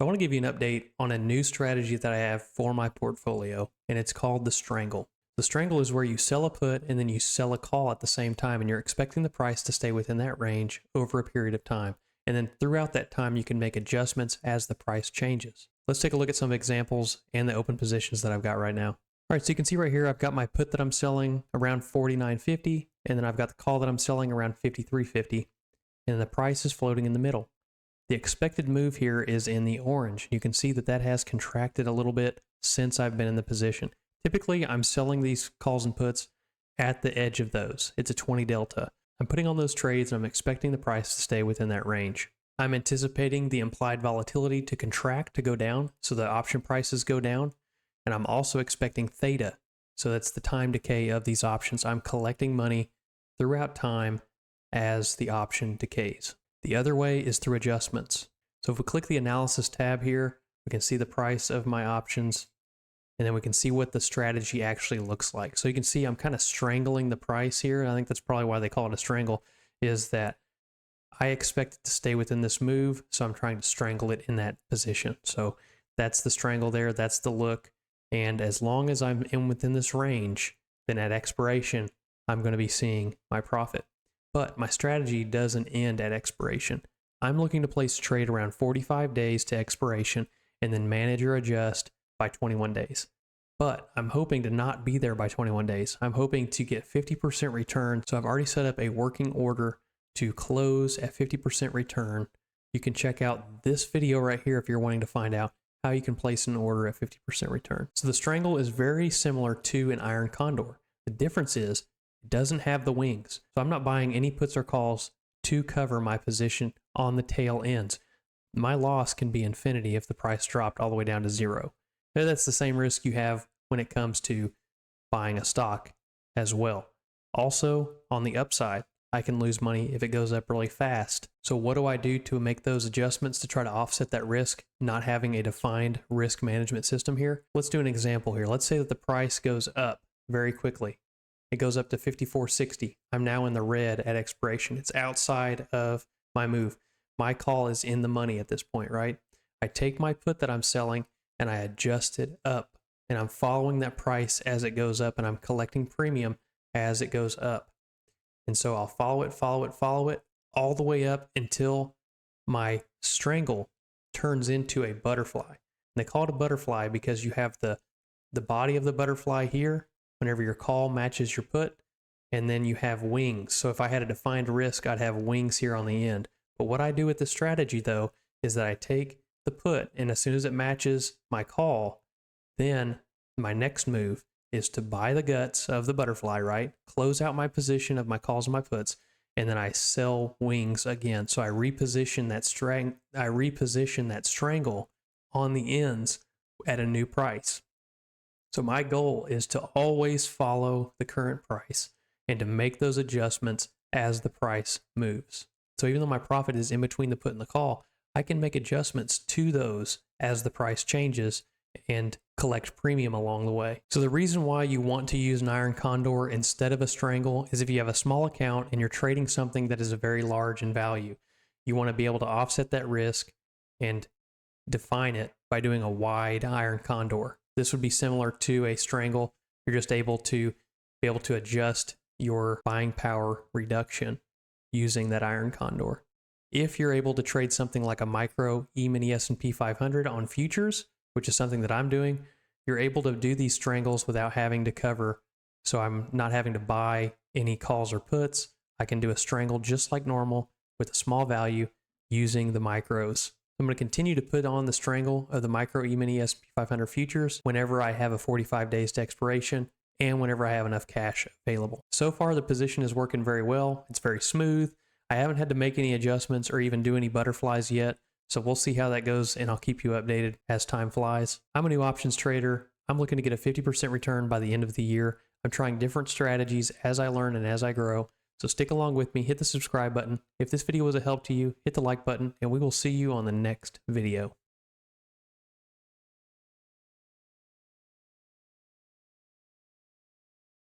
I want to give you an update on a new strategy that I have for my portfolio, and it's called the Strangle. The Strangle is where you sell a put and then you sell a call at the same time, and you're expecting the price to stay within that range over a period of time. And then throughout that time, you can make adjustments as the price changes. Let's take a look at some examples and the open positions that I've got right now. All right, so you can see right here, I've got my put that I'm selling around $49.50, and then I've got the call that I'm selling around $53.50, and the price is floating in the middle. The expected move here is in the orange. You can see that that has contracted a little bit since I've been in the position. Typically, I'm selling these calls and puts at the edge of those. It's a 20 delta. I'm putting on those trades and I'm expecting the price to stay within that range. I'm anticipating the implied volatility to contract, to go down, so the option prices go down. And I'm also expecting theta. So that's the time decay of these options. I'm collecting money throughout time as the option decays. The other way is through adjustments. So if we click the analysis tab here, we can see the price of my options, and then we can see what the strategy actually looks like. So you can see I'm kind of strangling the price here. And I think that's probably why they call it a strangle, is that I expect it to stay within this move. So I'm trying to strangle it in that position. So that's the strangle there. That's the look. And as long as I'm within this range, then at expiration, I'm going to be seeing my profit. But my strategy doesn't end at expiration. I'm looking to place a trade around 45 days to expiration and then manage or adjust by 21 days. But I'm hoping to not be there by 21 days. I'm hoping to get 50% return. So I've already set up a working order to close at 50% return. You can check out this video right here if you're wanting to find out how you can place an order at 50% return. So the Strangle is very similar to an iron condor. The difference is it doesn't have the wings. So I'm not buying any puts or calls to cover my position on the tail ends. My loss can be infinity if the price dropped all the way down to zero. Now, that's the same risk you have when it comes to buying a stock as well. Also, on the upside, I can lose money if it goes up really fast. So what do I do to make those adjustments to try to offset that risk, not having a defined risk management system here? Let's do an example here. Let's say that the price goes up very quickly. It goes up to 54.60. I'm now in the red at expiration. It's outside of my move. My call is in the money at this point, right? I take my put that I'm selling and I adjust it up, and I'm following that price as it goes up, and I'm collecting premium as it goes up. And so I'll follow it all the way up until my strangle turns into a butterfly. And they call it a butterfly because you have the body of the butterfly here whenever your call matches your put, and then you have wings. So if I had a defined risk, I'd have wings here on the end. But what I do with this strategy, though, is that I take the put, and as soon as it matches my call, then my next move is to buy the guts of the butterfly, right? Close out my position of my calls and my puts, and then I sell wings again. So I reposition that strangle on the ends at a new price. So my goal is to always follow the current price and to make those adjustments as the price moves. So even though my profit is in between the put and the call, I can make adjustments to those as the price changes and collect premium along the way. So the reason why you want to use an iron condor instead of a strangle is if you have a small account and you're trading something that is very large in value. You want to be able to offset that risk and define it by doing a wide iron condor. This would be similar to a strangle. You're just able to adjust your buying power reduction using that iron condor. If you're able to trade something like a Micro E-mini S&P 500 on futures, which is something that I'm doing, you're able to do these strangles without having to cover. So I'm not having to buy any calls or puts. I can do a strangle just like normal with a small value using the micros. I'm going to continue to put on the strangle of the Micro E-mini S&P 500 futures whenever I have a 45 days to expiration and whenever I have enough cash available. So far, the position is working very well. It's very smooth. I haven't had to make any adjustments or even do any butterflies yet. So we'll see how that goes, and I'll keep you updated as time flies. I'm a new options trader. I'm looking to get a 50% return by the end of the year. I'm trying different strategies as I learn and as I grow. So stick along with me, hit the subscribe button. If this video was a help to you, hit the like button, and we will see you on the next video.